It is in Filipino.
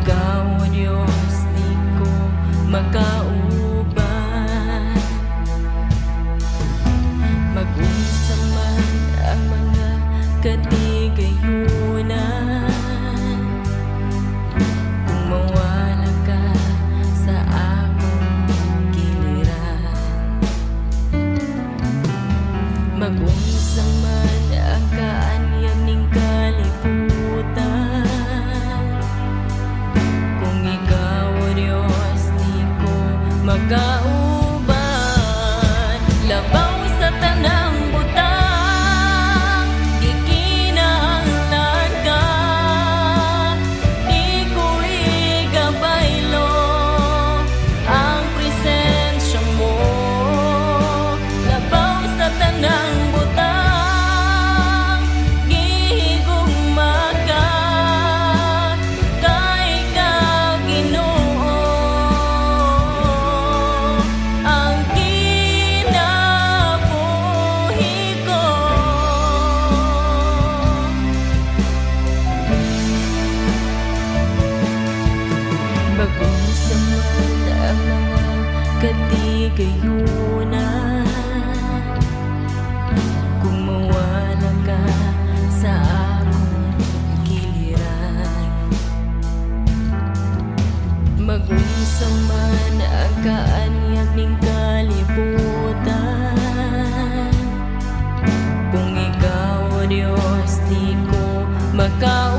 ikaw, O Diyos, di ko makauban. Mag-unsa man ang mga katigayunan, kung mawala ka sa akong giliran. Mag-unsa man ang kaanyag ning kalibutan, kung ikaw, O Diyos, di ko makauban. Labaw sa tanang butang, gikinahanglan ka, di ko igabaylo ang presensya mo. Labaw sa tanang butang, gihigugma ka, kay ka Ginoo ang kinabuhi ko. Mag-unsa man ang mga katigayunan, kung mawala ka sa akong giliran. Mag-unsa man ang kaanyag ning kalibutan, kung ikaw, O Diyos, di ko makauban.